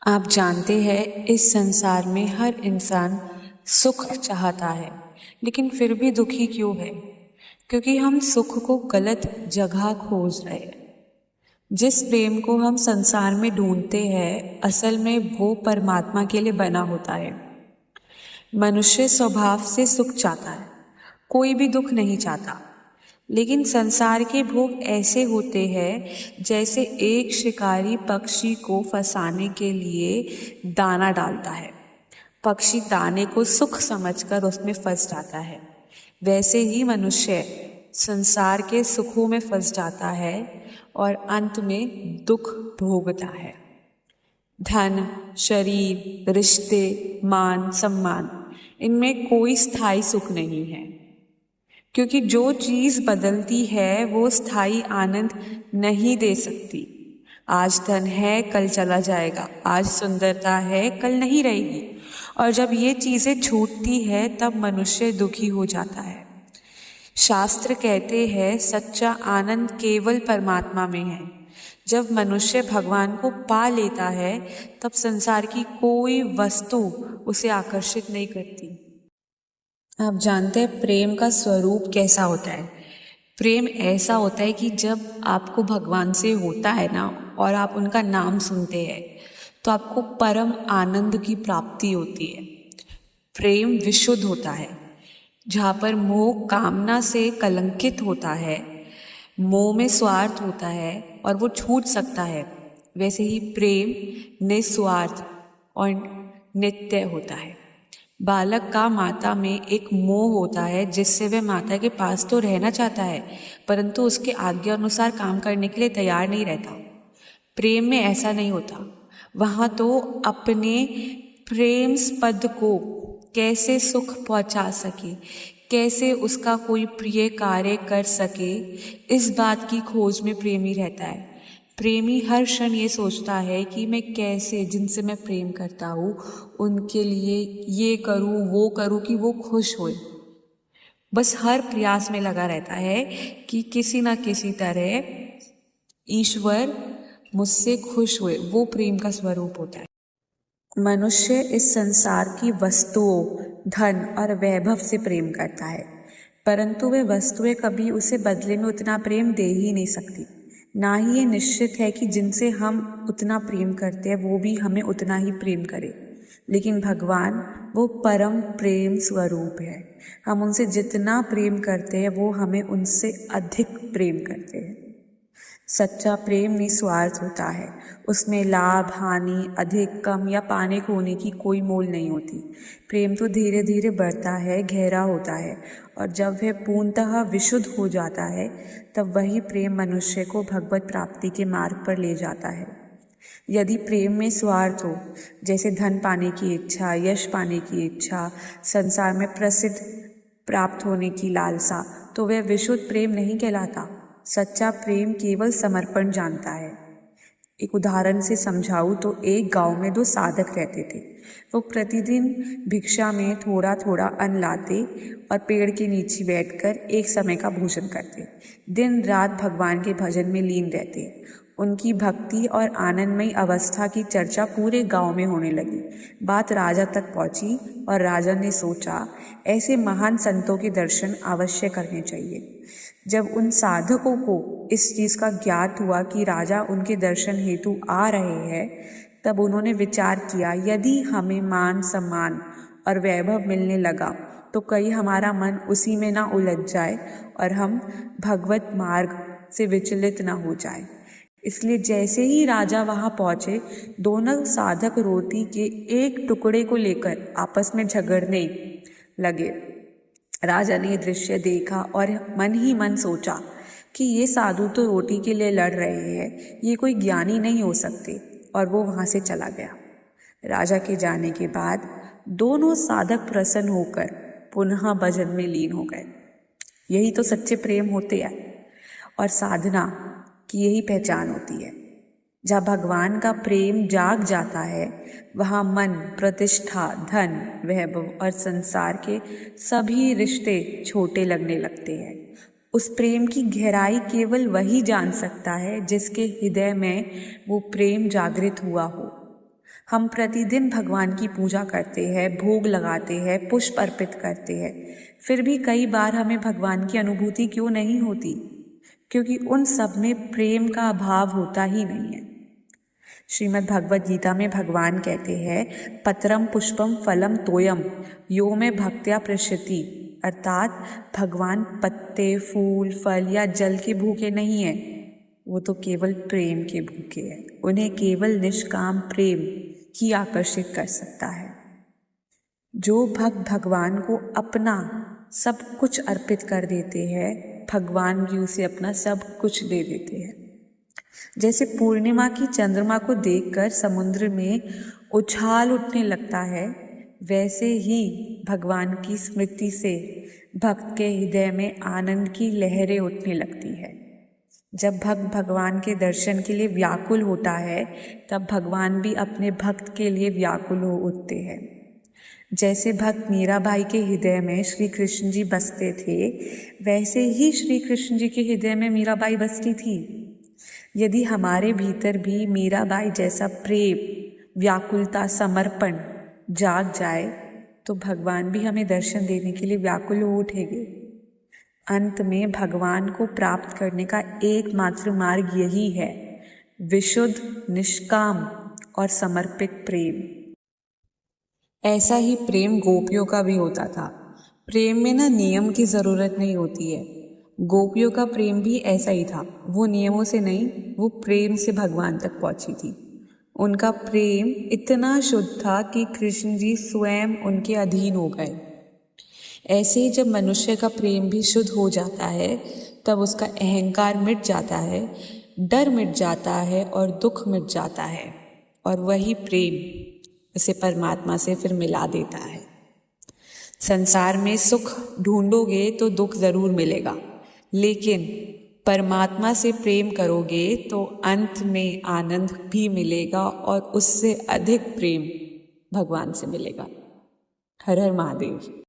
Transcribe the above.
आप जानते हैं इस संसार में हर इंसान सुख चाहता है, लेकिन फिर भी दुखी क्यों है? क्योंकि हम सुख को गलत जगह खोज रहे हैं। जिस प्रेम को हम संसार में ढूंढते हैं, असल में वो परमात्मा के लिए बना होता है। मनुष्य स्वभाव से सुख चाहता है, कोई भी दुख नहीं चाहता। लेकिन संसार के भोग ऐसे होते हैं जैसे एक शिकारी पक्षी को फंसाने के लिए दाना डालता है। पक्षी दाने को सुख समझकर उसमें फंस जाता है। वैसे ही मनुष्य संसार के सुखों में फंस जाता है और अंत में दुख भोगता है। धन, शरीर, रिश्ते, मान, सम्मान, इनमें कोई स्थायी सुख नहीं है, क्योंकि जो चीज बदलती है वो स्थायी आनंद नहीं दे सकती। आज धन है, कल चला जाएगा। आज सुंदरता है, कल नहीं रहेगी। और जब ये चीजें छूटती है तब मनुष्य दुखी हो जाता है। शास्त्र कहते हैं सच्चा आनंद केवल परमात्मा में है। जब मनुष्य भगवान को पा लेता है तब संसार की कोई वस्तु उसे आकर्षित नहीं करती। आप जानते हैं प्रेम का स्वरूप कैसा होता है? प्रेम ऐसा होता है कि जब आपको भगवान से होता है ना और आप उनका नाम सुनते हैं तो आपको परम आनंद की प्राप्ति होती है। प्रेम विशुद्ध होता है। जहाँ पर मोह कामना से कलंकित होता है, मोह में स्वार्थ होता है और वो छूट सकता है, वैसे ही प्रेम निस्वार्थ और नित्य होता है। बालक का माता में एक मोह होता है जिससे वह माता के पास तो रहना चाहता है, परंतु उसके आज्ञा अनुसार काम करने के लिए तैयार नहीं रहता। प्रेम में ऐसा नहीं होता। वहाँ तो अपने प्रेमस्पद को कैसे सुख पहुँचा सके, कैसे उसका कोई प्रिय कार्य कर सके, इस बात की खोज में प्रेमी रहता है। प्रेमी हर क्षण ये सोचता है कि मैं कैसे जिनसे मैं प्रेम करता हूँ उनके लिए ये करूँ वो करूँ कि वो खुश होए। बस हर प्रयास में लगा रहता है कि किसी ना किसी तरह ईश्वर मुझसे खुश हुए। वो प्रेम का स्वरूप होता है। मनुष्य इस संसार की वस्तुओं, धन और वैभव से प्रेम करता है, परंतु वे वस्तुएं कभी उसे बदले में उतना प्रेम दे ही नहीं सकती। ना ही ये निश्चित है कि जिनसे हम उतना प्रेम करते हैं वो भी हमें उतना ही प्रेम करे। लेकिन भगवान वो परम प्रेम स्वरूप है। हम उनसे जितना प्रेम करते हैं वो हमें उनसे अधिक प्रेम करते हैं। सच्चा प्रेम निस्वार्थ होता है। उसमें लाभ, हानि, अधिक, कम या पाने खोने की कोई मोल नहीं होती। प्रेम तो धीरे धीरे बढ़ता है, गहरा होता है, और जब वह पूर्णतः विशुद्ध हो जाता है तब वही प्रेम मनुष्य को भगवत प्राप्ति के मार्ग पर ले जाता है। यदि प्रेम में स्वार्थ हो, जैसे धन पाने की इच्छा, यश पाने की इच्छा, संसार में प्रसिद्ध प्राप्त होने की लालसा, तो वह विशुद्ध प्रेम नहीं कहलाता। सच्चा प्रेम केवल समर्पण जानता है। एक उदाहरण से समझाऊं तो एक गांव में दो साधक रहते थे। वो प्रतिदिन भिक्षा में थोड़ा थोड़ा अन्न लाते और पेड़ के नीचे बैठकर एक समय का भोजन करते। दिन रात भगवान के भजन में लीन रहते। उनकी भक्ति और आनंदमयी अवस्था की चर्चा पूरे गांव में होने लगी। बात राजा तक पहुंची और राजा ने सोचा ऐसे महान संतों के दर्शन अवश्य करने चाहिए। जब उन साधकों को इस चीज का ज्ञात हुआ कि राजा उनके दर्शन हेतु आ रहे हैं, तब उन्होंने विचार किया यदि हमें मान, सम्मान और वैभव मिलने लगा तो कहीं हमारा मन उसी में ना उलझ जाए और हम भगवत मार्ग से विचलित ना हो जाए। इसलिए जैसे ही राजा वहां पहुंचे, दोनों साधक रोटी के एक टुकड़े को लेकर आपस में झगड़ने लगे। राजा ने यह दृश्य देखा और मन ही मन सोचा कि ये साधु तो रोटी के लिए लड़ रहे हैं, ये कोई ज्ञानी नहीं हो सकते, और वो वहां से चला गया। राजा के जाने के बाद दोनों साधक प्रसन्न होकर पुनः भजन में लीन हो गए। यही तो सच्चे प्रेम होते हैं और साधना की यही पहचान होती है। जहाँ भगवान का प्रेम जाग जाता है वहाँ मन, प्रतिष्ठा, धन, वैभव और संसार के सभी रिश्ते छोटे लगने लगते हैं। उस प्रेम की गहराई केवल वही जान सकता है जिसके हृदय में वो प्रेम जागृत हुआ हो। हम प्रतिदिन भगवान की पूजा करते हैं, भोग लगाते हैं, पुष्प अर्पित करते हैं, फिर भी कई बार हमें भगवान की अनुभूति क्यों नहीं होती? क्योंकि उन सब में प्रेम का अभाव होता ही नहीं है। श्रीमद् भगवद गीता में भगवान कहते हैं, पत्रम पुष्पम फलम तोयम यो में भक्त्या प्रशति, अर्थात भगवान पत्ते, फूल, फल या जल के भूखे नहीं है, वो तो केवल प्रेम के भूखे हैं। उन्हें केवल निष्काम प्रेम ही आकर्षित कर सकता है। जो भक्त भगवान को अपना सब कुछ अर्पित कर देते हैं, भगवान भी उसे अपना सब कुछ दे देते हैं। जैसे पूर्णिमा की चंद्रमा को देखकर समुद्र में उछाल उठने लगता है, वैसे ही भगवान की स्मृति से भक्त के हृदय में आनंद की लहरें उठने लगती है। जब भक्त भगवान के दर्शन के लिए व्याकुल होता है, तब भगवान भी अपने भक्त के लिए व्याकुल हो उठते हैं। जैसे भक्त मीराबाई के हृदय में श्री कृष्ण जी बसते थे, वैसे ही श्री कृष्ण जी के हृदय में मीराबाई बसती थी। यदि हमारे भीतर भी मीराबाई जैसा प्रेम, व्याकुलता, समर्पण जाग जाए, तो भगवान भी हमें दर्शन देने के लिए व्याकुल हो उठेंगे। अंत में भगवान को प्राप्त करने का एकमात्र मार्ग यही है, विशुद्ध, निष्काम और समर्पित प्रेम। ऐसा ही प्रेम गोपियों का भी होता था। प्रेम में ना नियम की ज़रूरत नहीं होती है। गोपियों का प्रेम भी ऐसा ही था। वो नियमों से नहीं, वो प्रेम से भगवान तक पहुंची थी। उनका प्रेम इतना शुद्ध था कि कृष्ण जी स्वयं उनके अधीन हो गए। ऐसे ही जब मनुष्य का प्रेम भी शुद्ध हो जाता है, तब उसका अहंकार मिट जाता है, डर मिट जाता है और दुख मिट जाता है, और वही प्रेम उसे परमात्मा से फिर मिला देता है। संसार में सुख ढूंढोगे तो दुख ज़रूर मिलेगा, लेकिन परमात्मा से प्रेम करोगे तो अंत में आनंद भी मिलेगा, और उससे अधिक प्रेम भगवान से मिलेगा। हर हर महादेव।